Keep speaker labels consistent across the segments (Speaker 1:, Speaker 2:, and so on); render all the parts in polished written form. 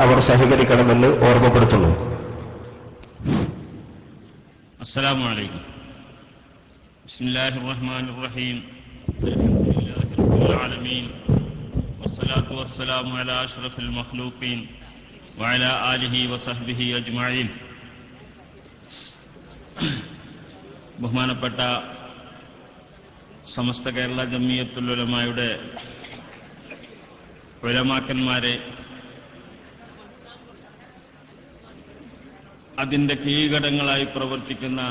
Speaker 1: അവർ സഹകരിക്കണമെന്ന് ഓർമ്മപ്പെടുത്തുന്നു.
Speaker 2: അസ്സലാമു അലൈക്കും. ബിസ്മില്ലാഹിർ റഹ്മാനിർ റഹീം. അൽഹംദുലില്ലാഹി റബ്ബിൽ ആലമീൻ. വസ്സലാത്തു വസ്സലാമു അലാ അഷ്റഫിൽ മഖ്ലൂഖീൻ വഅലാ ആലിഹി വസഹ്ബിഹി അജ്മഈൻ. ബഹുമാനപ്പെട്ട സമസ്ത കേരള ജംഇയ്യത്തുൽ ഉലമായുടെ ഉലമാക്കന്മാരെ, അതിന്റെ കീഴ്ഘടകങ്ങളായി പ്രവർത്തിക്കുന്ന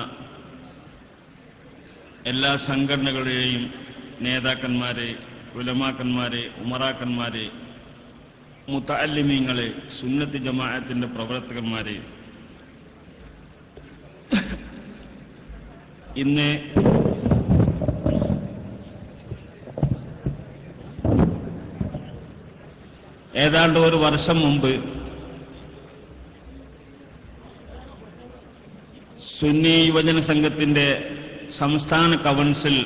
Speaker 2: എല്ലാ സംഘടനകളുടെയും നേതാക്കന്മാരെ, ഉലമാക്കന്മാരെ, ഉമറാക്കന്മാരെ, മുതഅല്ലിമീങ്ങളെ, സുന്നത്ത് ജമാഅത്തിന്റെ പ്രവർത്തകന്മാരെ, ഇന്ന് ഏതാണ്ട് ഒരു വർഷം മുമ്പ് സുന്നി യുവജന സംഘത്തിന്റെ സംസ്ഥാന കൗൺസിൽ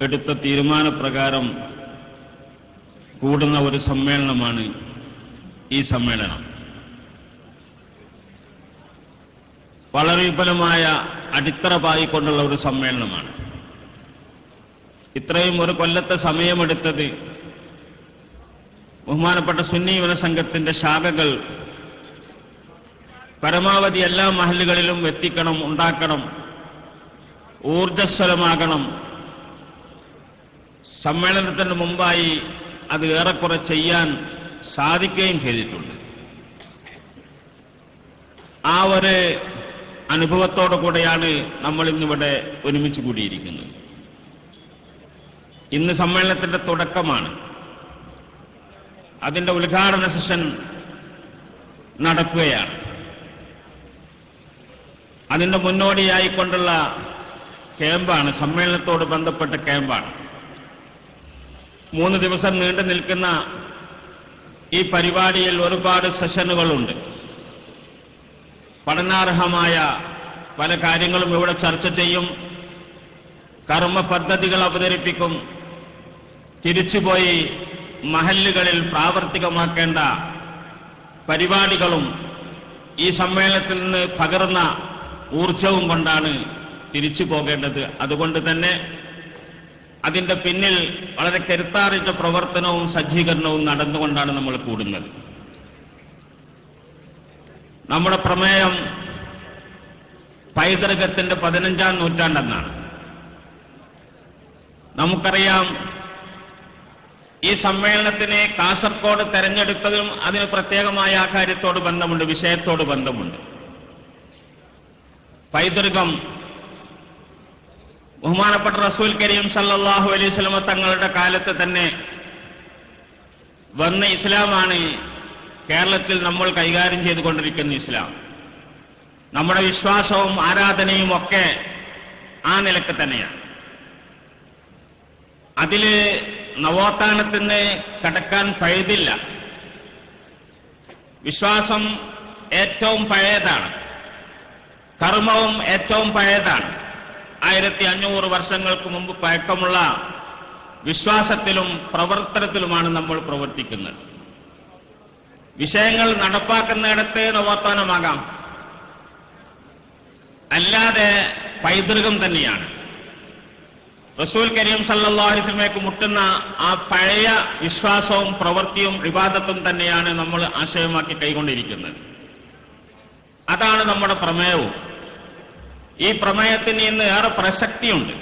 Speaker 2: എടുത്ത തീരുമാനപ്രകാരം കൂടുന്ന ഒരു സമ്മേളനമാണ് ഈ സമ്മേളനം. വളരെ വിപുലമായ അടിത്തറ പായിക്കൊണ്ടുള്ള ഒരു സമ്മേളനമാണ്. ഇത്രയും ഒരു കൊല്ലത്തെ സമയമെടുത്തത് ബഹുമാനപ്പെട്ട സുന്നി യുവജന സംഘത്തിന്റെ ശാഖകൾ പരമാവധി എല്ലാ മഹല്ലുകളിലും എത്തിക്കണം, ഉണ്ടാക്കണം, ഊർജ്ജസ്വലമാകണം. സമ്മേളനത്തിന് മുമ്പായി അത് ഏറെക്കുറെ ചെയ്യാൻ സാധിക്കുകയും ചെയ്തിട്ടുണ്ട്. ആ ഒരു അനുഭവത്തോടു കൂടെയാണ് നമ്മൾ ഇന്നിവിടെ ഒരുമിച്ച് കൂടിയിരിക്കുന്നത്. ഇന്ന് സമ്മേളനത്തിന്റെ തുടക്കമാണ്. അതിന്റെ ഉദ്ഘാടന സെഷൻ നടക്കുകയാണ്. അതിന്റെ മുന്നോടിയായിക്കൊണ്ടുള്ള ക്യാമ്പാണ്, സമ്മേളനത്തോട് ബന്ധപ്പെട്ട ക്യാമ്പാണ്. 3 ദിവസം നീണ്ടു നിൽക്കുന്ന ഈ പരിപാടിയിൽ ഒരുപാട് സെഷനുകളുണ്ട്. പഠനാർഹമായ പല കാര്യങ്ങളും ഇവിടെ ചർച്ച ചെയ്യും. കർമ്മ പദ്ധതികൾ അവതരിപ്പിക്കും. തിരിച്ചുപോയി മഹല്ലുകളിൽ പ്രാവർത്തികമാക്കേണ്ട പരിപാടികളും ഈ സമ്മേളനത്തിൽ നിന്ന് പകർന്ന ഊർജവും കൊണ്ടാണ് തിരിച്ചു പോകേണ്ടത്. അതുകൊണ്ട് തന്നെ അതിന്റെ പിന്നിൽ വളരെ കരുത്താർജിച്ച പ്രവർത്തനവും സജ്ജീകരണവും നടന്നുകൊണ്ടാണ് നമ്മൾ കൂടുന്നത്. നമ്മുടെ പ്രമേയം പൈതൃകത്തിന്റെ 15ാം നൂറ്റാണ്ടെന്നാണ്. നമുക്കറിയാം, ഈ സമ്മേളനത്തിന് കാസർഗോഡ് തെരഞ്ഞെടുത്തതും അതിന് പ്രത്യേകമായ ആ കാര്യത്തോട് ബന്ധമുണ്ട്, വിഷയത്തോട് ബന്ധമുണ്ട്. പൈതൃകം ബഹുമാനപ്പെട്ട റസൂൽ കരീം സല്ലല്ലാഹു അലൈഹി വസല്ലം തങ്ങളുടെ കാലത്ത് തന്നെ വന്ന ഇസ്ലാമാണ് കേരളത്തിൽ നമ്മൾ കൈകാര്യം ചെയ്തുകൊണ്ടിരിക്കുന്ന ഇസ്ലാം. നമ്മുടെ വിശ്വാസവും ആരാധനയും ഒക്കെ ആ നിലക്ക് തന്നെയാണ്. അതിൽ നവോത്ഥാനത്തിന് കടക്കാൻ പഴുതില്ല. വിശ്വാസം ഏറ്റവും പഴയതാണ്, കർമ്മവും ഏറ്റവും പഴയതാണ്. 1500 വർഷങ്ങൾക്ക് മുമ്പ് പഴക്കമുള്ള വിശ്വാസത്തിലും പ്രവർത്തനത്തിലുമാണ് നമ്മൾ പ്രവർത്തിക്കുന്നത്. വിഷയങ്ങൾ നടപ്പാക്കുന്നിടത്ത് നവോത്ഥാനമാകാം, അല്ലാതെ പൈതൃകം തന്നെയാണ്. റസൂൽ കരീം സല്ലല്ലാഹു അലൈഹി വസല്ലമയ്ക്ക് മുട്ടുന്ന ആ പഴയ വിശ്വാസവും പ്രവൃത്തിയും ഇബാദത്തും തന്നെയാണ് നമ്മൾ ആശയമാക്കി കൈകൊണ്ടിരിക്കുന്നത്. അതാണ് നമ്മുടെ പ്രമേയവും. ഈ പ്രമേയത്തിന് ഇന്ന് ഏറെ പ്രസക്തിയുണ്ട്.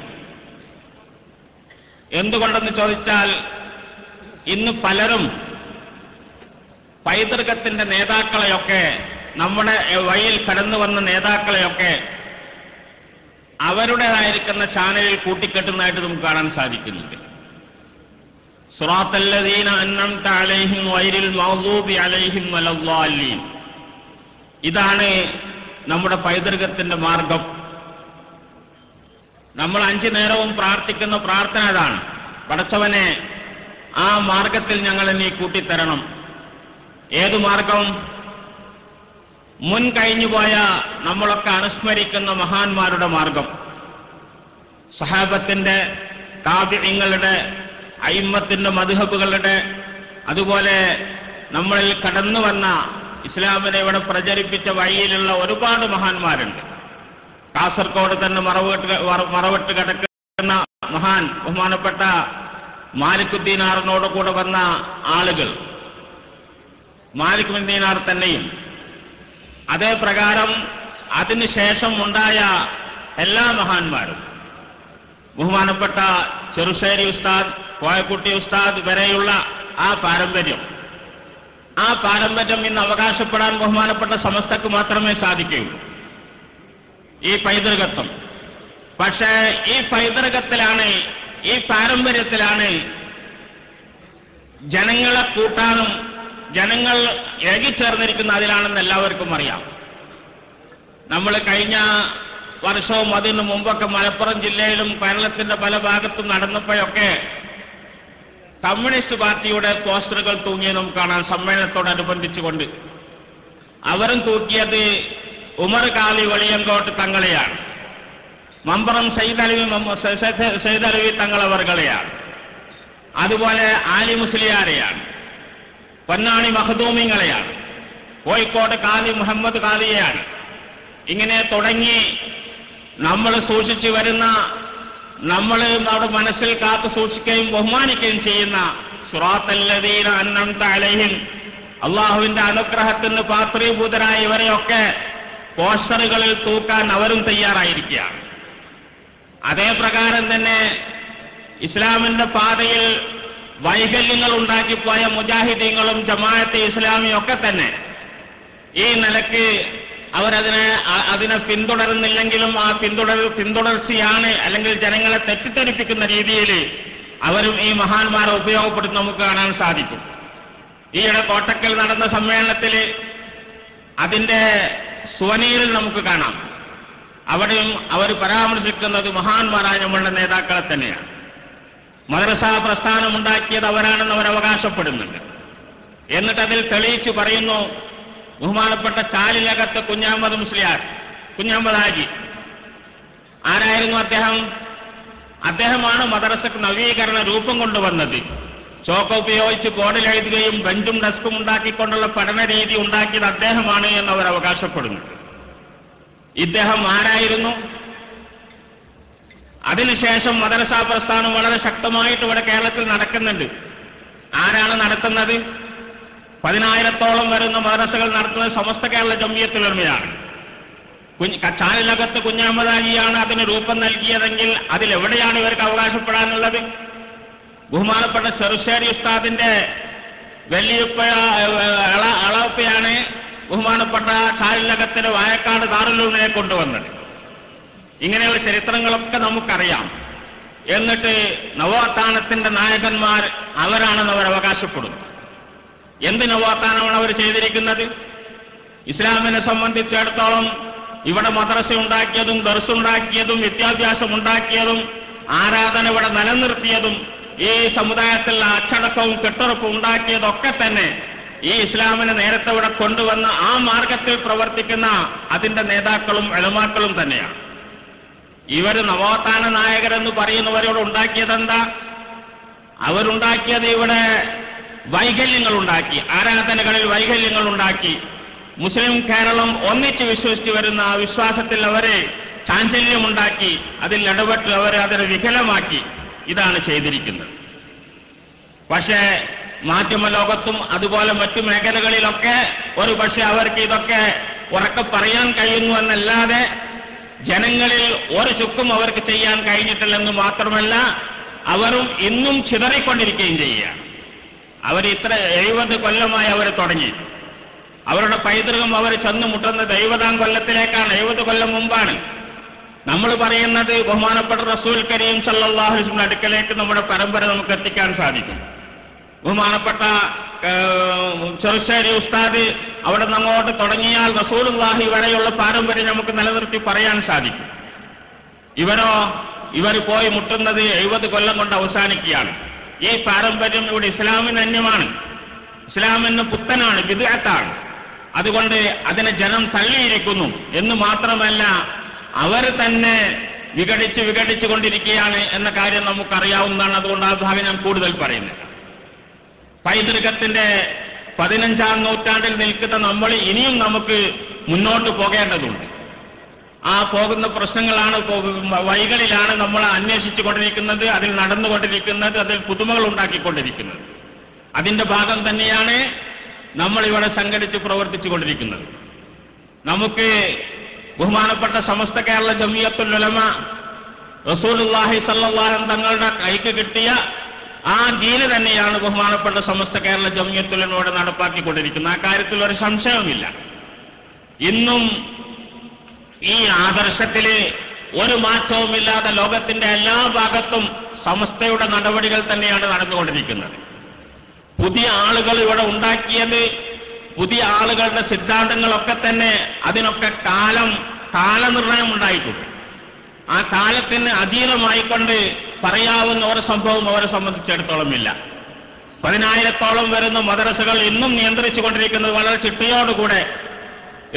Speaker 2: എന്തുകൊണ്ടെന്ന് ചോദിച്ചാൽ, ഇന്ന് പലരും പൈതൃകത്തിന്റെ നേതാക്കളെയൊക്കെ, നമ്മുടെ വഴിയിൽ കടന്നു വന്ന നേതാക്കളെയൊക്കെ അവരുടേതായിരിക്കുന്ന ചാനലിൽ കൂട്ടിക്കെട്ടുന്നതായിട്ട് നമുക്ക് കാണാൻ സാധിക്കുന്നുണ്ട്. സിറാത്തല്ലദീന അൻഅംത അലൈഹിം ഗൈറിൽ മഗ്ദൂബി അലൈഹിം വലദ്ദാലിൻ. ഇതാണ് നമ്മുടെ പൈതൃകത്തിന്റെ മാർഗം. നമ്മൾ 5 നേരവും പ്രാർത്ഥിക്കുന്ന പ്രാർത്ഥന അതാണ്. പടച്ചവനെ, ആ മാർഗത്തിൽ ഞങ്ങളെ നീ കൂട്ടിത്തരണം. ഏതു മാർഗം? മുൻ കഴിഞ്ഞുപോയ നമ്മളൊക്കെ അനുസ്മരിക്കുന്ന മഹാന്മാരുടെ മാർഗം. സഹാബത്തിന്റെ, താബിഈങ്ങളുടെ, അയിമ്മത്തിന്റെ മദ്ഹബുകളുടെ, അതുപോലെ നമ്മളിൽ കടന്നു വന്ന ഇസ്ലാമിനെ ഇവിടെ പ്രചരിപ്പിച്ച വഴിയിലുള്ള ഒരുപാട് മഹാന്മാരുണ്ട്. കാസർഗോഡ് തന്നെ മറവിട്ട് കിടക്കുന്ന മഹാൻ ബഹുമാനപ്പെട്ട മാലിക്കുദ്ദീനാറിനോട് കൂടെ വന്ന ആളുകൾ, മാലിക് ബിൻ ദീനാർ തന്നെയും അതേ പ്രകാരം അതിനുശേഷം ഉണ്ടായ എല്ലാ മഹാന്മാരും, ബഹുമാനപ്പെട്ട ചെറുശ്ശേരി ഉസ്താദ്, കോയക്കുട്ടി ഉസ്താദ് വരെയുള്ള ആ പാരമ്പര്യം ഇന്ന് അവകാശപ്പെടാൻ ബഹുമാനപ്പെട്ട സമസ്തക്ക് മാത്രമേ സാധിക്കുകയുള്ളൂ, ഈ പൈതൃകത്വം. പക്ഷേ ഈ പൈതൃകത്തിലാണ്, ഈ പാരമ്പര്യത്തിലാണ് ജനങ്ങളെ കൂട്ടാനും ജനങ്ങൾ ഏകിച്ചേർന്നിരിക്കുന്ന അതിലാണെന്ന് എല്ലാവർക്കും അറിയാം. നമ്മൾ കഴിഞ്ഞ വർഷവും അതിനു മുമ്പൊക്കെ മലപ്പുറം ജില്ലയിലും കേരളത്തിന്റെ പല ഭാഗത്തും നടന്നപ്പോഴൊക്കെ കമ്മ്യൂണിസ്റ്റ് പാർട്ടിയുടെ പോസ്റ്ററുകൾ തൂങ്ങിയത് നമുക്ക് കാണാൻ, സമ്മേളനത്തോടനുബന്ധിച്ചുകൊണ്ട്. അവരും തൂക്കിയത് ഉമർ കാളി വെളിയങ്കോട്ട് തങ്ങളെയാണ്, മമ്പറം സയ്യിദ് അലവി തങ്ങളവർകളെയാണ്, അതുപോലെ ആലി മുസ്ലിയാരെയാണ്, പൊന്നാണി മഖദൂമിങ്ങളെയാണ്, കോഴിക്കോട് കാളി മുഹമ്മദ് കാളിയെയാണ്. ഇങ്ങനെ തുടങ്ങി നമ്മൾ സൂക്ഷിച്ചു വരുന്ന, നമ്മൾ നമ്മുടെ മനസ്സിൽ കാത്തു സൂക്ഷിക്കുകയും ബഹുമാനിക്കുകയും ചെയ്യുന്ന സിറാത്തല്ലദീന അൻഅംത അലൈഹിം, അള്ളാഹുവിന്റെ അനുഗ്രഹത്തിന് പാത്രീഭൂതരായ ഇവരെയൊക്കെ പോസ്റ്ററുകളിൽ തൂക്കാൻ അവരും തയ്യാറായിരിക്കുകയാണ്. അതേ പ്രകാരം തന്നെ ഇസ്ലാമിന്റെ പാതയിൽ വൈകല്യങ്ങൾ ഉണ്ടാക്കിപ്പോയ മുജാഹിദീങ്ങളും ജമാഅത്തെ ഇസ്ലാമിയും ഒക്കെ തന്നെ ഈ നിലയ്ക്ക് അതിനെ പിന്തുടരുന്നില്ലെങ്കിലും ആ പിന്തുടർച്ചയാണ്, അല്ലെങ്കിൽ ജനങ്ങളെ തെറ്റിദ്ധരിപ്പിക്കുന്ന രീതിയിൽ അവരും ഈ മഹാന്മാരെ ഉപയോഗപ്പെടുത്തി നമുക്ക് കാണാൻ സാധിക്കും. ഈയിടെ കോട്ടക്കൽ നടന്ന സമ്മേളനത്തിൽ അതിന്റെ സുവനീറിൽ നമുക്ക് കാണാം. അവിടെയും അവർ പരാമർശിക്കുന്നത് മഹാന്മാരായ നമ്മളുടെ നേതാക്കളെ തന്നെയാണ്. മദ്രസ പ്രസ്ഥാനമുണ്ടാക്കിയത് അവരാണെന്ന് അവർ അവകാശപ്പെടുന്നുണ്ട്. എന്നിട്ട് അതിൽ തെളിയിച്ചു പറയുന്നു, ബഹുമാനപ്പെട്ട ചാലിലകത്ത് കുഞ്ഞാമത് മുസ്ലിയാർ, കുഞ്ഞാമത് ഹാജി ആരായിരുന്നു അദ്ദേഹം? അദ്ദേഹമാണ് മദ്രസക്ക് നവീകരണ രൂപം കൊണ്ടുവന്നത്. ചോക്ക് ഉപയോഗിച്ച് ബോർഡിൽ എഴുതുകയും ബെഞ്ചും ഡെസ്കും ഉണ്ടാക്കിക്കൊണ്ടുള്ള പഠന രീതി ഉണ്ടാക്കിയത് അദ്ദേഹമാണ് എന്നവർ അവകാശപ്പെടുന്നുണ്ട്. ഇദ്ദേഹം ആരായിരുന്നു? അതിനുശേഷം മദ്രസ പ്രസ്ഥാനം വളരെ ശക്തമായിട്ട് ഇവിടെ കേരളത്തിൽ നടക്കുന്നുണ്ട്. ആരാണ് നടത്തുന്നത്? 10,000-ഓളം വരുന്ന മദ്രസകൾ നടത്തുന്നത് സമസ്ത കേരള ജംഇയ്യത്തുൽ ഉലമയാണ്. ചാലിലകത്ത് കുഞ്ഞഹമ്മദ് ഹാജിയാണ് അതിന് രൂപം നൽകിയതെങ്കിൽ അതിലെവിടെയാണ് ഇവർക്ക് അവകാശപ്പെടാനുള്ളത്? ബഹുമാനപ്പെട്ട ചെറുശ്ശേരി ഉസ്താദിന്റെ വലിയപ്പ അളവപ്പയാണ് ബഹുമാനപ്പെട്ട ചാലിലകത്തിന് വായക്കാട് ദാറുൽ ഉലൂമിനെ കൊണ്ടുവന്നത്. ഇങ്ങനെയുള്ള ചരിത്രങ്ങളൊക്കെ നമുക്കറിയാം. എന്നിട്ട് നവോത്ഥാനത്തിന്റെ നായകന്മാർ അവരാണെന്ന് അവർ അവകാശപ്പെടുന്നു. എന്ത് നവോത്ഥാനമാണ് അവർ ചെയ്തിരിക്കുന്നത്? ഇസ്ലാമിനെ സംബന്ധിച്ചിടത്തോളം ഇവിടെ മദ്രസ ഉണ്ടാക്കിയതും ദർസുണ്ടാക്കിയതും വിദ്യാഭ്യാസം ഉണ്ടാക്കിയതും ആരാധന ഇവിടെ നിലനിർത്തിയതും ഈ സമുദായത്തിൽ അച്ചടക്കവും കെട്ടുറപ്പും ഉണ്ടാക്കിയതൊക്കെ തന്നെ ഈ ഇസ്ലാമിനെ നേരത്തെ ഇവിടെ കൊണ്ടുവന്ന ആ മാർഗത്തിൽ പ്രവർത്തിക്കുന്ന അതിന്റെ നേതാക്കളും ഉലമാക്കളും തന്നെയാണ്. ഇവർ നവോത്ഥാന നായകരെന്ന് പറയുന്നവരോട് ഉണ്ടാക്കിയതെന്താ? അവരുണ്ടാക്കിയത് ഇവിടെ വൈകല്യങ്ങളുണ്ടാക്കി, ആരാധനകളിൽ വൈകല്യങ്ങളുണ്ടാക്കി. മുസ്ലിം കേരളം ഒന്നിച്ച് വിശ്വസിച്ച് വരുന്ന ആ വിശ്വാസത്തിൽ അവരെ ചാഞ്ചല്യമുണ്ടാക്കി, അതിൽ ഇടപെട്ട് അവരെ അതിനെ വികലമാക്കി. ഇതാണ് ചെയ്തിരിക്കുന്നത്. പക്ഷേ മാധ്യമലോകത്തും അതുപോലെ മറ്റു മേഖലകളിലൊക്കെ ഒരു പക്ഷേ അവർക്ക് ഇതൊക്കെ ഉറക്കെ പറയാൻ കഴിയുന്നു എന്നല്ലാതെ ജനങ്ങളിൽ ഒരു ചുക്കും അവർക്ക് ചെയ്യാൻ കഴിഞ്ഞിട്ടില്ലെന്ന് മാത്രമല്ല, അവരും ഇന്നും ചിതറിക്കൊണ്ടിരിക്കുകയും ചെയ്യുകയാണ്. അവർ 70 കൊല്ലമായി അവർ തുടങ്ങി. അവരുടെ പൈതൃകം അവർ ചെന്നു മുട്ടുന്നത് 70-ാം കൊല്ലത്തിലേക്കാണ്, 70 കൊല്ലം മുമ്പാണ്. നമ്മൾ പറയുന്നത് ബഹുമാനപ്പെട്ട റസൂൽ കരീം സല്ലല്ലാഹു അലൈഹി വസല്ലം അടുക്കലേക്ക് നമ്മുടെ പരമ്പര നമുക്ക് എത്തിക്കാൻ സാധിക്കും. ബഹുമാനപ്പെട്ട ചെറുശ്ശേരി ഉസ്താദ് അവിടെ നിന്ന് അങ്ങോട്ട് തുടങ്ങിയാൽ റസൂലുള്ളാഹി വരെയുള്ള പാരമ്പര്യം നമുക്ക് നിലനിർത്തി പറയാൻ സാധിക്കും. ഇവർ പോയി മുട്ടുന്നത് 70 കൊല്ലം കൊണ്ട് അവസാനിക്കുകയാണ്. ഈ പാരമ്പര്യം ഇവിടെ ഇസ്ലാമിന് അന്യമാണ്, ഇസ്ലാമിന് പുത്തനാണ്, ബിദ്അത്താണ്. അതുകൊണ്ട് അതിനെ ജനം തള്ളിയിരിക്കുന്നു എന്ന് മാത്രമല്ല, അവർ തന്നെ വിഘടിച്ചുകൊണ്ടിരിക്കുകയാണ് എന്ന കാര്യം നമുക്കറിയാവുന്നതാണ്. അതുകൊണ്ട് ആ ഭാഗം ഞാൻ കൂടുതൽ പറയുന്നില്ല. 15-ാം നൂറ്റാണ്ടിൽ നിൽക്കുന്ന നമ്മൾ ഇനിയും നമുക്ക് മുന്നോട്ട് പോകേണ്ടതുണ്ട്. ആ പോകുന്ന പ്രശ്നങ്ങളാണ്, വഴികളിലാണ് നമ്മൾ അന്വേഷിച്ചു കൊണ്ടിരിക്കുന്നത്, അതിൽ നടന്നുകൊണ്ടിരിക്കുന്നത്, അതിൽ പുതുമകൾ ഉണ്ടാക്കിക്കൊണ്ടിരിക്കുന്നത്. അതിന്റെ ഭാഗം തന്നെയാണ് നമ്മളിവിടെ സംഘടിച്ച് പ്രവർത്തിച്ചുകൊണ്ടിരിക്കുന്നത്. നമുക്ക് ബഹുമാനപ്പെട്ട സമസ്ത കേരള ജംഇയ്യത്തുൽ ഉലമ റസൂലുള്ളാഹി സ്വല്ലല്ലാഹു അലൈഹി വസല്ലം തങ്ങളുടെ കൈക്ക് കിട്ടിയ ആ ദീന് തന്നെയാണ് ബഹുമാനപ്പെട്ട സമസ്ത കേരള ജംഇയ്യത്തുൽ ഉലമയോട് നടപ്പാക്കിക്കൊണ്ടിരിക്കുന്നത്. ആ കാര്യത്തിൽ ഒരു സംശയവുമില്ല. ഇന്നും ഈ ആദർശത്തില് ഒരു മാറ്റവുമില്ലാതെ ലോകത്തിന്റെ എല്ലാ ഭാഗത്തും സമസ്തയുടെ നടപടികൾ തന്നെയാണ് നടന്നുകൊണ്ടിരിക്കുന്നത്. പുതിയ ആളുകൾ ഇവിടെ ഉണ്ടാക്കിയത്, പുതിയ ആളുകളുടെ സിദ്ധാന്തങ്ങളൊക്കെ തന്നെ അതിനൊക്കെ കാലനിർണയം ഉണ്ടായിട്ടുണ്ട്. ആ കാലത്തിന് അധീനമായിക്കൊണ്ട് പറയാവുന്ന ഒരു സംഭവം അവരെ സംബന്ധിച്ചിടത്തോളം ഇല്ല. 10,000-ഓളം വരുന്ന മദ്രസകൾ ഇന്നും നിയന്ത്രിച്ചുകൊണ്ടിരിക്കുന്നത് വളരെ ചിട്ടയോടുകൂടെ.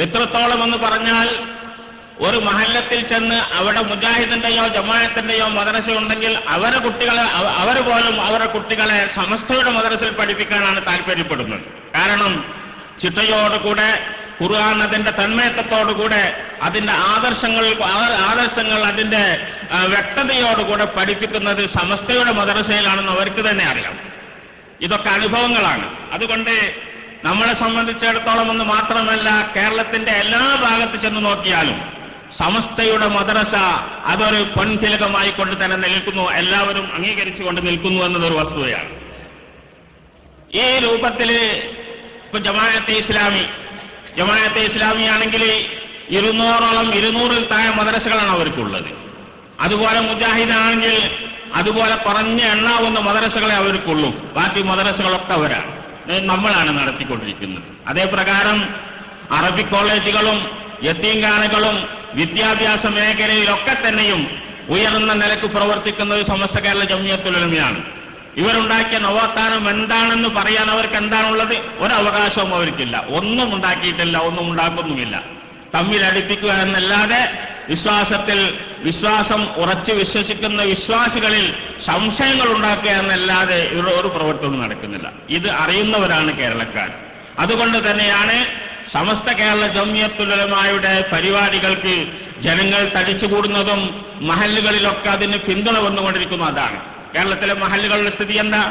Speaker 2: എത്രത്തോളം എന്ന് പറഞ്ഞാൽ, ഒരു മഹല്ലത്തിൽ ചെന്ന് അവിടെ മുജാഹിദിന്റെയോ ജമാഅത്തിന്റെയോ മദ്രസ ഉണ്ടെങ്കിൽ അവർ പോലും അവരുടെ കുട്ടികളെ സമസ്തയുടെ മദ്രസയിൽ പഠിപ്പിക്കാനാണ് താല്പര്യപ്പെടുന്നത്. കാരണം ചിട്ടയോടുകൂടെ ഖുർആൻ അതിന്റെ തന്മയത്വത്തോടുകൂടെ അതിന്റെ ആദർശങ്ങൾ അതിന്റെ വ്യക്തതയോടുകൂടെ പഠിപ്പിക്കുന്നത് സമസ്തയുടെ മദ്രസയിലാണെന്ന് അവർക്ക് തന്നെ അറിയാം. ഇതൊക്കെ അനുഭവങ്ങളാണ്. അതുകൊണ്ട് നമ്മളെ സംബന്ധിച്ചിടത്തോളം എന്ന് മാത്രമല്ല, കേരളത്തിന്റെ എല്ലാ ഭാഗത്ത് ചെന്ന് നോക്കിയാലും സമസ്തയുടെ മദ്രസ അതൊരു പൊൻതിലകമായി കൊണ്ട് തന്നെ നിൽക്കുന്നു, എല്ലാവരും അംഗീകരിച്ചുകൊണ്ട് നിൽക്കുന്നു എന്നതൊരു വസ്തുതയാണ്. ഈ രൂപത്തില് ഇപ്പൊ ജമാഅത്തെ ഇസ്ലാമി ആണെങ്കിൽ 200-ൽ താഴെ മദ്രസകളാണ് അവർക്കുള്ളത്. അതുപോലെ മുജാഹിദാണെങ്കിൽ അതുപോലെ പറഞ്ഞ എണ്ണാവുന്ന മദ്രസകളെ അവർക്കുള്ളൂ. ബാക്കി മദ്രസകളൊക്കെ നമ്മളാണ് നടത്തിക്കൊണ്ടിരിക്കുന്നത്. അതേപ്രകാരം അറബിക് കോളേജുകളും യത്തീംഖാനകളും വിദ്യാഭ്യാസ മേഖലയിലൊക്കെ തന്നെയും ഉയർന്ന നിലക്ക് പ്രവർത്തിക്കുന്നത് സമസ്ത കേരള ജംഇയ്യത്തുൽ ഉലമയാണ്. ഇവരുണ്ടാക്കിയ നവോത്ഥാനം എന്താണെന്ന് പറയാൻ അവർക്ക് എന്താണുള്ളത്? ഒരവകാശവും അവർക്കില്ല. ഒന്നും ഉണ്ടാക്കിയിട്ടില്ല, ഒന്നും ഉണ്ടാക്കുന്നുമില്ല. തമ്മിലടിപ്പിക്കുക എന്നല്ലാതെ വിശ്വാസം ഉറച്ചു വിശ്വസിക്കുന്ന വിശ്വാസികളിൽ സംശയങ്ങൾ ഉണ്ടാക്കുക എന്നല്ലാതെ ഇവരുടെ ഒരു പ്രവർത്തനവും നടക്കുന്നില്ല. ഇത് അറിയുന്നവരാണ് കേരളക്കാർ. അതുകൊണ്ട് തന്നെയാണ് സമസ്ത കേരള ജംഇയ്യത്തുൽ ഉലമയുടെ പരിപാടികൾക്ക് ജനങ്ങൾ തടിച്ചുകൂടുന്നതും മഹല്ലുകളിലൊക്കെ അതിന് പിന്തുണ വന്നുകൊണ്ടിരിക്കുന്നു. അതാണ് കേരളത്തിലെ മഹല്ലുകളുടെ സ്ഥിതി. എന്താ?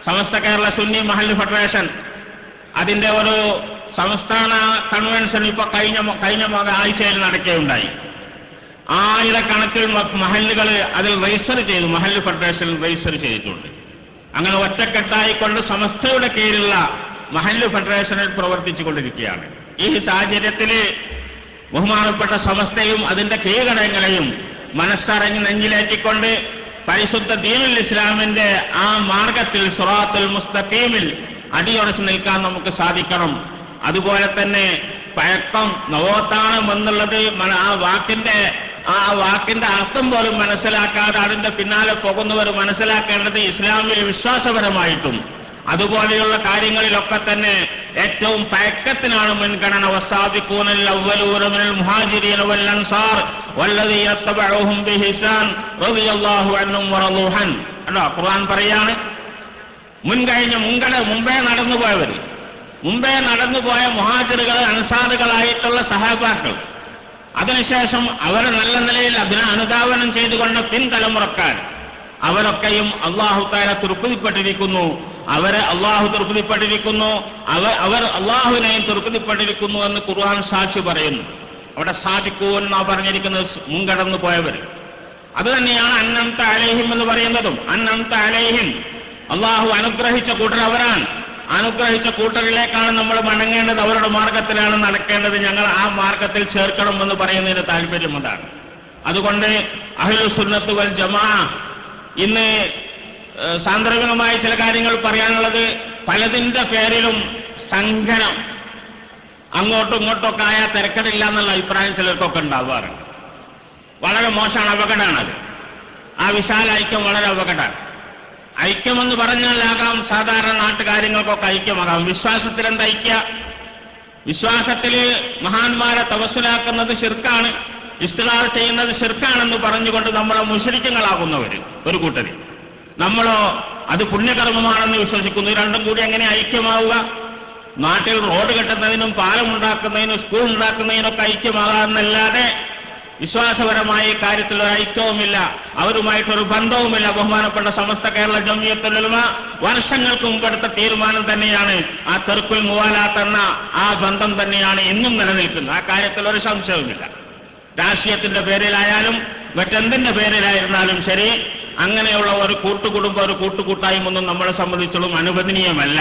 Speaker 2: സമസ്ത കേരള സുന്നി മഹല്ല് ഫെഡറേഷൻ അതിന്റെ ഒരു സംസ്ഥാന കൺവെൻഷൻ ഇപ്പൊ കഴിഞ്ഞ ആഴ്ചയിൽ നടക്കുകയുണ്ടായി. 1000-കണക്കിൽ മഹല്ലുകൾ അതിൽ രജിസ്റ്റർ ചെയ്തു, മഹല്ല് ഫെഡറേഷനിൽ രജിസ്റ്റർ ചെയ്തിട്ടുണ്ട്. അങ്ങനെ ഒറ്റക്കെട്ടായിക്കൊണ്ട് സമസ്തയുടെ കീഴിലുള്ള മഹല്ല് ഫെഡറേഷനിൽ പ്രവർത്തിച്ചുകൊണ്ടിരിക്കുകയാണ്. ഈ സാഹചര്യത്തിൽ ബഹുമാനപ്പെട്ട സമസ്തയും അതിന്റെ കീഴ്ഘടകങ്ങളെയും മനസ്സറിഞ്ഞ് നെഞ്ചിലേറ്റിക്കൊണ്ട് പരിശുദ്ധ ദീനുൽ ഇസ്ലാമിന്റെ ആ മാർഗത്തിൽ സിറാത്തുൽ മുസ്തഖീമിൽ അടിയുറച്ചു നിൽക്കാൻ നമുക്ക് സാധിക്കണം. അതുപോലെ തന്നെ പഴക്കം നവോത്ഥാനം എന്നുള്ളത് ആ വാക്കിന്റെ അർത്ഥം പോലും മനസ്സിലാക്കാതെ അതിന്റെ പിന്നാലെ പോകുന്നവർ മനസ്സിലാക്കേണ്ടത് ഇസ്ലാമിൽ വിശ്വാസപരമായിട്ടും അതുപോലെയുള്ള കാര്യങ്ങളിലൊക്കെ തന്നെ ഏറ്റവും പഴക്കത്തിനാണ് മുൻഗണന. വസ്സാബിഖൂനൽ അവ്വലൂന മിനൽ മുഹാജിരീന വൽ അൻസാർ വല്ലദീന തബഉഹും ബിഹിസാൻ റളിയല്ലാഹു അൻഹും വറളൂ അൻ. അല്ലോ ഖുർആൻ പറയാണ്, മുമ്പേ നടന്നുപോയ മുഹാജിറുകൾ അൻസാറുകളായിട്ടുള്ള സഹാബാക്കൾ, അതിനുശേഷം അവർ നല്ല നിലയിൽ അതിനെ അനുധാവനം ചെയ്തുകൊണ്ട് പിൻതലമുറക്കാർ, അവരൊക്കെയും അല്ലാഹു തആല തൃപ്തിപ്പെട്ടിരിക്കുന്നു. അല്ലാഹു തൃപ്തിപ്പെട്ടിരിക്കുന്നു, അവർ അല്ലാഹുവിനെയും തൃപ്തിപ്പെട്ടിരിക്കുന്നു എന്ന് ഖുർആൻ സാക്ഷി പറയുന്നു. അവിടെ സാദിഖൂൻ എന്നാ പറഞ്ഞിരിക്കുന്നത് മുൻകടന്നു പോയവർ. അത് തന്നെയാണ് അൻഅംത അലൈഹിം എന്ന് പറയുന്നതും. അൻഅംത അലൈഹിം, അല്ലാഹു അനുഗ്രഹിച്ച കൂട്ടർ അവരാണ്. അനുഗ്രഹിച്ച കൂട്ടരിലേക്കാണ് നമ്മൾ മടങ്ങേണ്ടത്, അവരുടെ മാർഗത്തിലാണ് നടക്കേണ്ടത്. ഞങ്ങൾ ആ മാർഗത്തിൽ ചേർക്കണമെന്ന് പറയുന്നതിന് താല്പര്യം അതാണ്. അതുകൊണ്ട് അഹ്ലുസ് സുന്നത്ത് വൽ ജമാഅ ഇന്ന് സാന്ദർഭികമായ ചില കാര്യങ്ങൾ പറയാനുള്ളത്, പലതിന്റെ പേരിലും സംഘനം അങ്ങോട്ടും ഇങ്ങോട്ടൊക്കെ ആയാൽ തിരക്കടില്ല എന്നുള്ള അഭിപ്രായം ചിലർക്കൊക്കെ ഉണ്ടാവാറുണ്ട്. വളരെ മോശമാണ്, അപകടമാണത്. ആ വിശാല ഐക്യം വളരെ അപകടമാണ്. ഐക്യമെന്ന് പറഞ്ഞാലാകാം സാധാരണ നാട്ടുകാര്യങ്ങൾക്കൊക്കെ ഐക്യമാകാം. വിശ്വാസത്തിൽ എന്താ ഐക്യ? വിശ്വാസത്തിൽ മഹാന്മാരെ തവസ്സുലാക്കുന്നത് ശിർക്കാണ്, ഇസ്തിഗ്ഹാർ ചെയ്യുന്നത് ശിർക്കാണെന്ന് പറഞ്ഞുകൊണ്ട് നമ്മളെ മുശ്രിക്കുകളാകുന്നവർ ഒരു കൂട്ടര്. നമ്മളോ അത് പുണ്യകർമ്മമാണെന്ന് വിശ്വസിക്കുന്നു. രണ്ടും കൂടി എങ്ങനെ ഐക്യമാവുക? നാട്ടിൽ റോഡ് കെട്ടുന്നതിനും പാലമുണ്ടാക്കുന്നതിനും സ്കൂൾ ഉണ്ടാക്കുന്നതിനൊക്കെ ഐക്യമാകാമെന്നല്ലാതെ വിശ്വാസപരമായ കാര്യത്തിൽ ഒരു ഐക്യവുമില്ല, അവരുമായിട്ടൊരു ബന്ധവുമില്ല. ബഹുമാനപ്പെട്ട സമസ്ത കേരള ജംഇയ്യത്തുൽ ഉലമ വർഷങ്ങൾക്ക് മുമ്പെടുത്ത തീരുമാനം തന്നെയാണ്. ആ തർക്കുൽ മുവാലാത്ത് എന്ന ആ ബന്ധം തന്നെയാണ് ഇന്നും നിലനിൽക്കുന്നത്. ആ കാര്യത്തിൽ ഒരു സംശയവുമില്ല. രാഷ്ട്രീയത്തിന്റെ പേരിലായാലും മറ്റെന്തിന്റെ പേരിലായിരുന്നാലും ശരി, അങ്ങനെയുള്ള ഒരു കൂട്ടുകുടുംബം, ഒരു കൂട്ടുകൂട്ടായ്മൊന്നും നമ്മളെ സംബന്ധിച്ചിടത്തോളം അനുവദനീയമല്ല.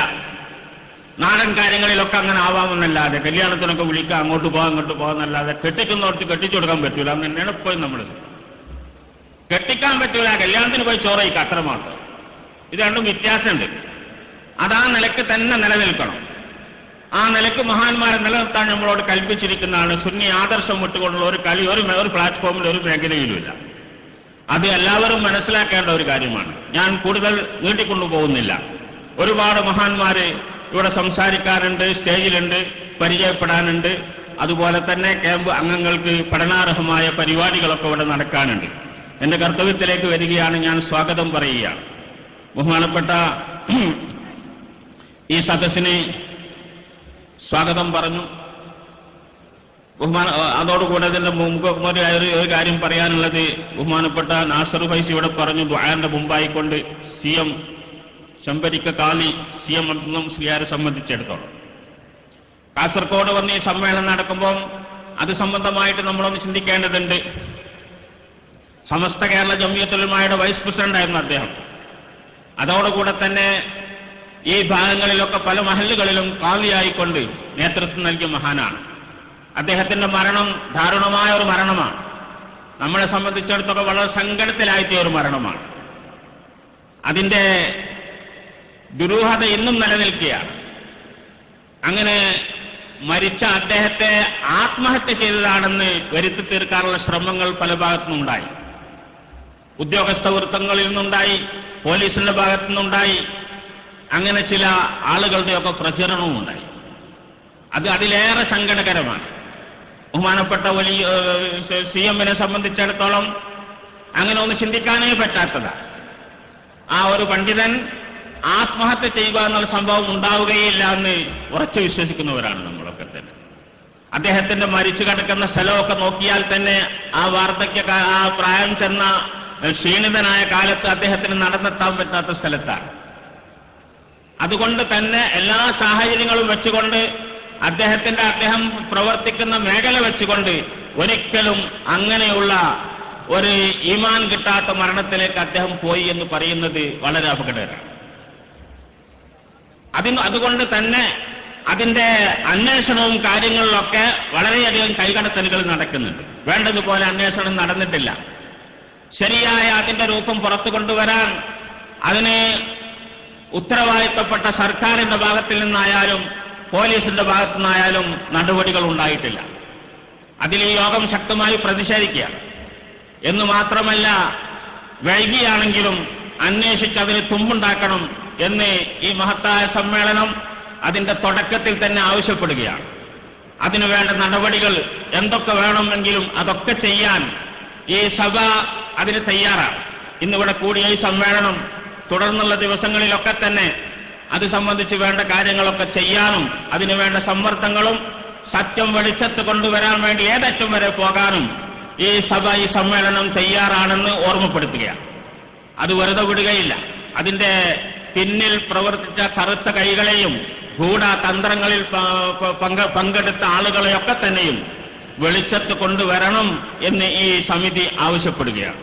Speaker 2: നാടൻ കാര്യങ്ങളിലൊക്കെ അങ്ങനെ ആവാമെന്നല്ലാതെ, കല്യാണത്തിനൊക്കെ വിളിക്കുക, അങ്ങോട്ട് പോകാം ഇങ്ങോട്ട് പോകാമെന്നല്ലാതെ കെട്ടിക്കുന്നോടത്ത് കെട്ടിച്ചു കൊടുക്കാൻ പറ്റൂല. എന്ന് തന്നെയാണ് ഇപ്പോഴും നമ്മൾ കെട്ടിക്കാൻ പറ്റൂല, കല്യാണത്തിന് പോയി ചോറയിക്കുക, അത്രമാത്രം. ഇത് രണ്ടും വ്യത്യാസമുണ്ട്. അതാ നിലക്ക് തന്നെ നിലനിൽക്കണം. ആ നിലക്ക് മഹാന്മാരെ നിലനിർത്താൻ നമ്മളോട് കൽപ്പിച്ചിരിക്കുന്നതാണ്. സുന്നി ആദർശം വിട്ടുകൊണ്ടുള്ള ഒരു കളി ഒരു പ്ലാറ്റ്ഫോമിൽ ഒരു മേഖലയിലുമില്ല. അത് എല്ലാവരും മനസ്സിലാക്കേണ്ട ഒരു കാര്യമാണ്. ഞാൻ കൂടുതൽ നീട്ടിക്കൊണ്ടുപോകുന്നില്ല. ഒരുപാട് മഹാന്മാര് ഇവിടെ സംസാരിക്കാനുണ്ട്, സ്റ്റേജിലുണ്ട്, പരിചയപ്പെടാനുണ്ട്. അതുപോലെ തന്നെ ക്യാമ്പ് അംഗങ്ങൾക്ക് പഠനാർഹമായ പരിപാടികളൊക്കെ ഇവിടെ നടക്കാനുണ്ട്. എന്റെ കർത്തവ്യത്തിലേക്ക് വരികയാണ്. ഞാൻ സ്വാഗതം പറയുകയാണ്. ബഹുമാനപ്പെട്ട ഈ സദസ്സിന് സ്വാഗതം പറഞ്ഞു. അതോടുകൂടെ ഇതിന്റെ മുമ്പ് ഒരു കാര്യം പറയാനുള്ളത്, ബഹുമാനപ്പെട്ട നാസർ ഫൈസി ഇവിടെ പറഞ്ഞു, ദുആന്റെ മുമ്പായിക്കൊണ്ട് CM ചെമ്പരിക്ക കാളി CM അബ്ദുൽ മുസ്ലിയാരെ സംബന്ധിച്ചിടത്തോളം കാസർഗോഡ് വന്ന് ഈ സമ്മേളനം നടക്കുമ്പോൾ അത് സംബന്ധമായിട്ട് നമ്മളൊന്ന് ചിന്തിക്കേണ്ടതുണ്ട്. സമസ്ത കേരള ജംഇയ്യത്തുൽ ഉലമയുടെ വൈസ് പ്രസിഡന്റായിരുന്നു അദ്ദേഹം. അതോടുകൂടെ തന്നെ ഈ ഭാഗങ്ങളിലൊക്കെ പല മഹല്ലുകളിലും കാളിയായിക്കൊണ്ട് നേതൃത്വം നൽകിയ മഹാനാണ്. അദ്ദേഹത്തിന്റെ മരണം ദാരുണമായ ഒരു മരണമാണ്. നമ്മളെ സംബന്ധിച്ചിടത്തോളം വളരെ സങ്കടത്തിലായിത്തിയ ഒരു മരണമാണ്. അതിന്റെ ദുരൂഹത ഇന്നും നിലനിൽക്കുകയാണ്. അങ്ങനെ മരിച്ച അദ്ദേഹത്തെ ആത്മഹത്യ ചെയ്തതാണെന്ന് വരുത്തി തീർക്കാനുള്ള ശ്രമങ്ങൾ പല ഭാഗത്തുനിന്നുണ്ടായി. ഉദ്യോഗസ്ഥ വൃത്തങ്ങളിൽ നിന്നുണ്ടായി, പോലീസിന്റെ ഭാഗത്തുനിന്നുണ്ടായി, അങ്ങനെ ചില ആളുകളുടെയൊക്കെ പ്രചരണവും ഉണ്ടായി. അത് അതിലേറെ സങ്കടകരമാണ്. ബഹുമാനപ്പെട്ട വലിയ CMനെ സംബന്ധിച്ചിടത്തോളം അങ്ങനെ ഒന്ന് ചിന്തിക്കാനേ പറ്റാത്തതാണ്. ആ ഒരു പണ്ഡിതൻ ആത്മഹത്യ ചെയ്യുക എന്നുള്ള സംഭവം ഉണ്ടാവുകയില്ല എന്ന് ഉറച്ചു വിശ്വസിക്കുന്നവരാണ് നമ്മളൊക്കെ തന്നെ. അദ്ദേഹത്തിന്റെ മരിച്ചു കിടക്കുന്ന സ്ഥലമൊക്കെ നോക്കിയാൽ തന്നെ ആ വാർദ്ധക്യ ആ പ്രായം ചെന്ന ക്ഷീണിതനായ കാലത്ത് അദ്ദേഹത്തിന് നടന്നെത്താൻ പറ്റാത്ത സ്ഥലത്താണ്. അതുകൊണ്ട് തന്നെ എല്ലാ സാഹചര്യങ്ങളും വെച്ചുകൊണ്ട് അദ്ദേഹം പ്രവർത്തിക്കുന്ന മേഖല വെച്ചുകൊണ്ട് ഒരിക്കലും അങ്ങനെയുള്ള ഒരു ഈമാൻ കിട്ടാത്ത മരണത്തിലേക്ക് അദ്ദേഹം പോയി എന്ന് പറയുന്നത് വളരെ അപകടകരമാണ്. അതുകൊണ്ട് തന്നെ അതിന്റെ അന്വേഷണവും കാര്യങ്ങളിലൊക്കെ വളരെയധികം കൈകടത്തലുകൾ നടക്കുന്നുണ്ട്. വേണ്ടതുപോലെ അന്വേഷണം നടന്നിട്ടില്ല. ശരിയായ അതിന്റെ രൂപം പുറത്തു കൊണ്ടുവരാൻ അതിന് ഉത്തരവാദിത്തപ്പെട്ട സർക്കാരിന്റെ ഭാഗത്തിൽ നിന്നായാലും പോലീസിന്റെ ഭാഗത്തു നിന്നായാലും നടപടികൾ ഉണ്ടായിട്ടില്ല. അതിൽ ഈ യോഗം ശക്തമായി പ്രതിഷേധിക്കുകയാണ്. എന്നു മാത്രമല്ല, വൈകിയാണെങ്കിലും അന്വേഷിച്ചതിന് തുമ്പുണ്ടാക്കണം എന്ന് ഈ മഹത്തായ സമ്മേളനം അതിന്റെ തുടക്കത്തിൽ തന്നെ ആവശ്യപ്പെടുകയാണ്. അതിനുവേണ്ട നടപടികൾ എന്തൊക്കെ വേണമെങ്കിലും അതൊക്കെ ചെയ്യാൻ ഈ സഭ അതിന് തയ്യാറാണ്. ഇന്നിവിടെ കൂടിയ ഈ സമ്മേളനം തുടർന്നുള്ള ദിവസങ്ങളിലൊക്കെ തന്നെ അത് സംബന്ധിച്ച് വേണ്ട കാര്യങ്ങളൊക്കെ ചെയ്യാനും അതിനുവേണ്ട സമ്മർദ്ദങ്ങളും സത്യം വെളിച്ചത്ത് കൊണ്ടുവരാൻ വേണ്ടി ഏതറ്റം വരെ പോകാനും ഈ സഭ ഈ സമ്മേളനം തയ്യാറാണെന്ന് ഓർമ്മപ്പെടുത്തുകയാണ്. അത് വെറുതെ വിടുകയില്ല. അതിന്റെ പിന്നിൽ പ്രവർത്തിച്ച കറുത്ത കൈകളെയും ഗൂഢതന്ത്രങ്ങളിൽ പങ്കെടുത്ത ആളുകളെയൊക്കെ തന്നെയും വെളിച്ചത്ത് കൊണ്ടുവരണം എന്ന് ഈ സമിതി ആവശ്യപ്പെടുകയാണ്.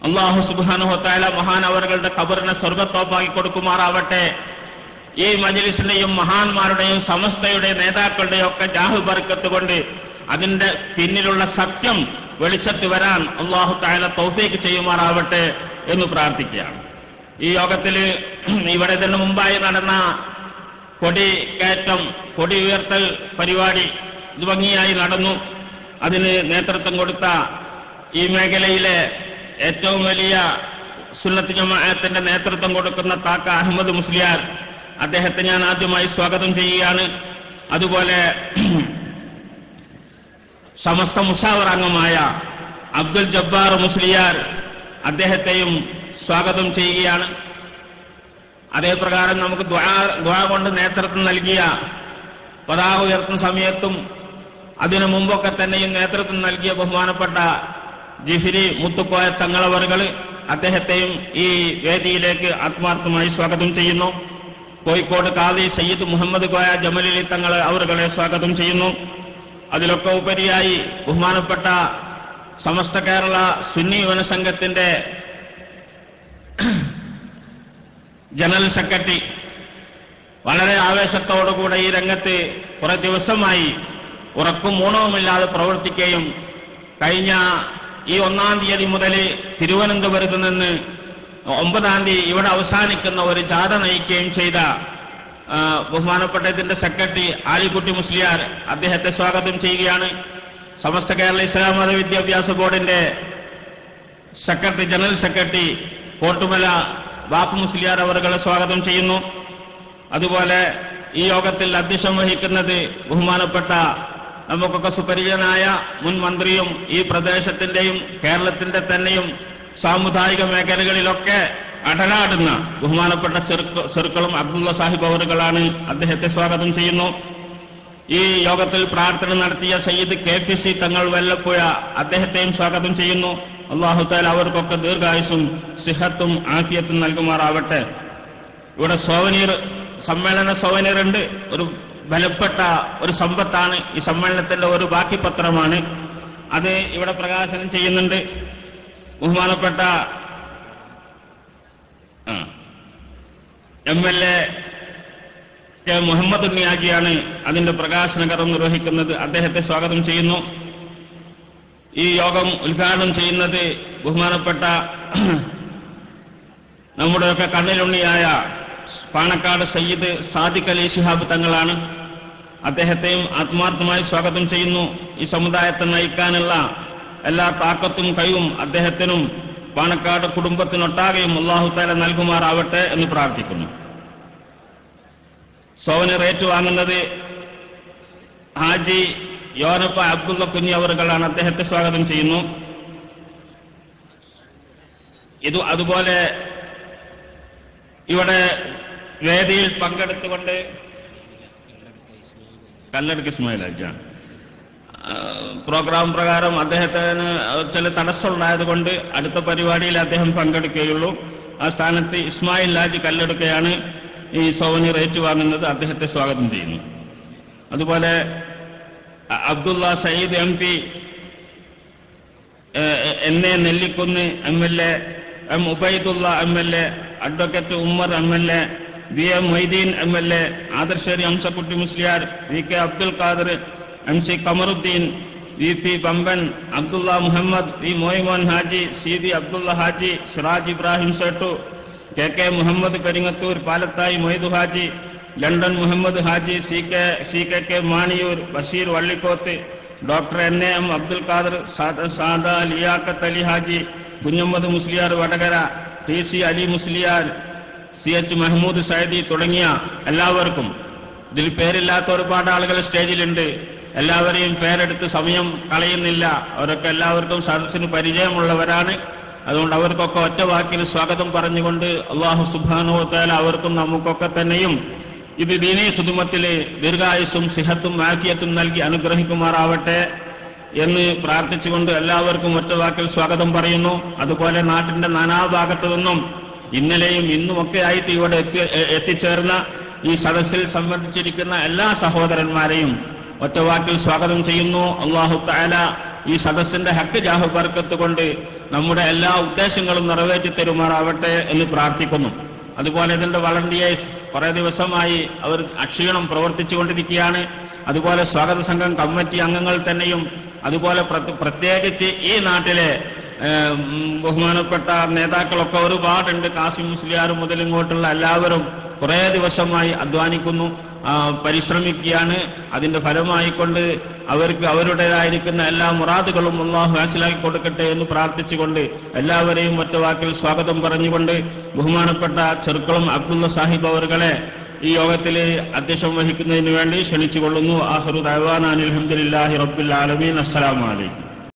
Speaker 2: അല്ലാഹു സുബ്ഹാനഹു വ തആല മഹാനവറുകളുടെ ഖബറിനെ സ്വർഗ്ഗത്തോപ്പാക്കി കൊടുക്കുമാറാവട്ടെ. ഈ മജ്ലിസിന്റെയും മഹാന്മാരുടെയും സമസ്തയുടെ നേതാക്കളുടെയും ഒക്കെ ജാഹ് ബർക്കത്ത് കൊണ്ട് അതിന്റെ പിന്നിലുള്ള സത്യം വെളിച്ചത്ത് വരാൻ അല്ലാഹു തആല തൗഫീഖ് ചെയ്യുമാറാവട്ടെ എന്ന് പ്രാർത്ഥിക്കുകയാണ്. ഈ യോഗത്തിൽ ഇവിടെ ഇതിന് മുമ്പായി നടന്ന കൊടികയറ്റം, കൊടി ഉയർത്തൽ പരിപാടി ഇത് ഭംഗിയായി നടന്നു. അതിന് നേതൃത്വം കൊടുത്ത ഈ മേഖലയിലെ ഏറ്റവും വലിയ സുന്നത്ത് ജമാഅത്തിന്റെ നേതൃത്വം കൊടുക്കുന്ന താക്ക അഹമ്മദ് മുസ്ലിയാർ, അദ്ദേഹത്തെ ഞാൻ ആദ്യമായി സ്വാഗതം ചെയ്യുകയാണ്. അതുപോലെ സമസ്ത മുസാവർ അംഗമായ അബ്ദുൽ ജബ്ബാർ മുസ്ലിയാർ, അദ്ദേഹത്തെയും സ്വാഗതം ചെയ്യുകയാണ്. അതേപ്രകാരം നമുക്ക് ദുആ കൊണ്ട് നേതൃത്വം നൽകിയ പതാക ഉയർത്തുന്ന സമയത്തും അതിനു മുമ്പൊക്കെ തന്നെയും നേതൃത്വം നൽകിയ ബഹുമാനപ്പെട്ട ജിഫിരി മുത്തുക്കോയ തങ്ങളവറുകൾ, അദ്ദേഹത്തെയും ഈ വേദിയിലേക്ക് ആത്മാർത്ഥമായി സ്വാഗതം ചെയ്യുന്നു. കോഴിക്കോട് ഖാദി സയ്യിദ് മുഹമ്മദ് കോയ ജമലി തങ്ങൾ അവറുകളെ സ്വാഗതം ചെയ്യുന്നു. അതിലൊക്കെ ഉപരിയായി ബഹുമാനപ്പെട്ട സമസ്ത കേരള സുന്നി യുവന സംഘത്തിന്റെ ജനറൽ സെക്രട്ടറി വളരെ ആവേശത്തോടുകൂടെ ഈ രംഗത്ത് കുറെ ദിവസമായി ഉറക്കും ഊണവുമില്ലാതെ പ്രവർത്തിക്കുകയും കഴിഞ്ഞ ഈ 1-ാം തീയതി മുതൽ തിരുവനന്തപുരത്ത് നിന്ന് 9-ാം തീയതി ഇവിടെ അവസാനിക്കുന്ന ഒരു ജാഥ നയിക്കുകയും ചെയ്ത ബഹുമാനപ്പെട്ട ഇതിന്റെ സെക്രട്ടറി ആലിക്കുട്ടി മുസ്ലിയാർ, അദ്ദേഹത്തെ സ്വാഗതം ചെയ്യുകയാണ്. സമസ്ത കേരള ഇസ്ലാം മത വിദ്യാഭ്യാസ ബോർഡിന്റെ secretary general secretary Kottumala Bapu Musliyar അവരുകളെ സ്വാഗതം ചെയ്യുന്നു. അതുപോലെ ഈ യോഗത്തിൽ അധ്യക്ഷം വഹിക്കുന്നത് ബഹുമാനപ്പെട്ട നമുക്കൊക്കെ സുപരിചിതനായ മുൻ മന്ത്രിയും ഈ പ്രദേശത്തിന്റെയും കേരളത്തിന്റെ തന്നെയും സാമുദായിക മേഖലകളിലൊക്കെ അടരാടുന്ന ബഹുമാനപ്പെട്ട ചെറുക്കളും അബ്ദുള്ള സാഹിബ് അവറുകളാണ്. അദ്ദേഹത്തെ സ്വാഗതം ചെയ്യുന്നു. ഈ യോഗത്തിൽ പ്രാർത്ഥന നടത്തിയ സയ്യിദ് KPC തങ്ങൾ വെല്ലപ്പുഴ, അദ്ദേഹത്തെയും സ്വാഗതം ചെയ്യുന്നു. അല്ലാഹു തആല അവർക്കൊക്കെ ദീർഘായുസ്സും സിഹത്തും ആഫിയത്തും നൽകുമാറാവട്ടെ. ഇവിടെ സമ്മേളന സോവനീർ ഉണ്ട്. ഒരു ബലപ്പെട്ട ഒരു സമ്പത്താണ്. ഈ സമ്മേളനത്തിന്റെ ഒരു ബാക്കി പത്രമാണ്. അത് ഇവിടെ പ്രകാശനം ചെയ്യുന്നുണ്ട്. ബഹുമാനപ്പെട്ട MLA മുഹമ്മദ് ഉണ്ണിയാജിയാണ് അതിന്റെ പ്രകാശന കർമ്മം നിർവഹിക്കുന്നത്. അദ്ദേഹത്തെ സ്വാഗതം ചെയ്യുന്നു. ഈ യോഗം ഉദ്ഘാടനം ചെയ്യുന്നത് ബഹുമാനപ്പെട്ട നമ്മുടെയൊക്കെ കണ്ണിലുണ്ണിയായ പാണക്കാട് സയ്യിദ് സാദിഖ് അലി ശിഹാബ് തങ്ങളാണ്. അദ്ദേഹത്തെയും ആത്മാർത്ഥമായി സ്വാഗതം ചെയ്യുന്നു. ഈ സമുദായത്തെ നയിക്കാനുള്ള എല്ലാ താക്കത്തും കഴിവും അദ്ദേഹത്തിനും പാണക്കാട് കുടുംബത്തിനൊട്ടാകെയും അല്ലാഹു തആല നൽകുമാറാവട്ടെ എന്ന് പ്രാർത്ഥിക്കുന്നു. സോവനീർ ഏറ്റുവാങ്ങുന്നത് ഹാജി യോനപ്പ അബ്ദുള്ള കുഞ്ഞി അവറുകളാണ്. അദ്ദേഹത്തെ സ്വാഗതം ചെയ്യുന്നു. അതുപോലെ ഇവിടെ വേദിയിൽ പങ്കെടുത്തുകൊണ്ട് കല്ലടക്ക് ഇസ്മായിൽ ഹാജിയാണ്. പ്രോഗ്രാം പ്രകാരം അദ്ദേഹത്തിന് ചില തടസ്സമുണ്ടായതുകൊണ്ട് അടുത്ത പരിപാടിയിൽ അദ്ദേഹം പങ്കെടുക്കുകയുള്ളൂ. ആ സ്ഥാനത്ത് ഇസ്മായിൽ ഹാജി കല്ലെടുക്കയാണ് ഈ സോവനീർ ഏറ്റുവാങ്ങുന്നത്. അദ്ദേഹത്തെ സ്വാഗതം ചെയ്യുന്നു. അതുപോലെ Abdulla Sayyid MP, NA Nellikkunnu MLA, M Ubaidulla MLA, advocate Ummer MLA, BM Moideen MLA, Adasseri Hamsakutty Musliyar, VK Abdul Khader, MC Kamaruddin, VP Pamban, Abdulla Muhammad, V Moimon Haji, CD Abdulla Haji, Siraj Ibrahim Sait, KK Muhammad Karingathur, Palathayi Moidu Haji, London Muhammad Haji, CKK Maniyoor, Basheer Vallikkoth, doctor NAM Abdul Khader, Sada Liyaqat Ali Haji, Kunhammad Musliyar Vadakara, TC Ali Musliyar, CH Mahmood സൈദി തുടങ്ങിയ എല്ലാവർക്കും, ഇതിൽ പേരില്ലാത്ത ഒരുപാട് ആളുകൾ സ്റ്റേജിലുണ്ട്. എല്ലാവരെയും പേരെടുത്ത് സമയം കളയുന്നില്ല. അവരൊക്കെ എല്ലാവർക്കും സദസ്സിന് പരിചയമുള്ളവരാണ്. അതുകൊണ്ട് അവർക്കൊക്കെ ഒറ്റ വാക്കിൽ സ്വാഗതം പറഞ്ഞുകൊണ്ട് അല്ലാഹു സുബ്ഹാനഹു വ തആല അവർക്കും നമുക്കൊക്കെ തന്നെയും ഇത് ദീനീ ഖിദ്മത്തിലെ ദീർഘായുസ്സും സിഹത്തും ആഫിയത്തും നൽകി അനുഗ്രഹിക്കുമാറാവട്ടെ എന്ന് പ്രാർത്ഥിച്ചുകൊണ്ട് എല്ലാവർക്കും ഒറ്റ വാക്കിൽ സ്വാഗതം പറയുന്നു. അതുപോലെ നാട്ടിന്റെ നാനാഭാഗത്തു നിന്നും ഇന്നലെയും ഇന്നുമൊക്കെ ആയിട്ട് ഇവിടെ എത്തിച്ചേർന്ന ഈ സദസ്സിൽ സംബന്ധിച്ചിരിക്കുന്ന എല്ലാ സഹോദരന്മാരെയും ഒറ്റവാക്കിൽ സ്വാഗതം ചെയ്യുന്നു. അല്ലാഹു തആല ഈ സദസ്സിന്റെ ഹക്ക് ജാഹ് ബർക്കത്ത് കൊണ്ട് നമ്മുടെ എല്ലാ ഉദ്ദേശങ്ങളും നിറവേറ്റി തരുമാറാവട്ടെ എന്ന് പ്രാർത്ഥിക്കുന്നു. അതുപോലെ ഇതിന്റെ വളണ്ടിയേഴ്സ് കുറെ ദിവസമായി അവർ അക്ഷീണം പ്രവർത്തിച്ചുകൊണ്ടിരിക്കുകയാണ്. അതുപോലെ സ്വാഗത സംഘം കമ്മിറ്റി അംഗങ്ങൾ തന്നെയും, അതുപോലെ പ്രത്യേകിച്ച് ഈ നാട്ടിലെ ബഹുമാനപ്പെട്ട നേതാക്കളൊക്കെ ഒരുപാടുണ്ട്. കാസിം മുസ്ലിയാർ മുതൽ ഇങ്ങോട്ടുള്ള എല്ലാവരും കുറെ ദിവസമായി അധ്വാനിക്കുന്നു, പരിശ്രമിക്കുകയാണ്. അതിന്റെ ഫലമായിക്കൊണ്ട് അവർക്ക് അവരുടേതായിരിക്കുന്ന എല്ലാ മുറാദുകളും അല്ലാഹു ഹാസിലാക്കി കൊടുക്കട്ടെ എന്ന് പ്രാർത്ഥിച്ചുകൊണ്ട് എല്ലാവരെയും ഒറ്റ വാക്കിൽ സ്വാഗതം പറഞ്ഞുകൊണ്ട് ബഹുമാനപ്പെട്ട ചെറുക്കുളം അബ്ദുള്ള സാഹിബ് അവറുകളെ ഈ യോഗത്തിൽ അധ്യക്ഷം വഹിക്കുന്നതിന് വേണ്ടി ക്ഷണിച്ചുകൊള്ളുന്നു. ആഖിറു ദഅവാനാ അൽഹംദുലില്ലാഹി റബ്ബിൽ ആലമീൻ. അസ്സലാമു അലൈക്കും.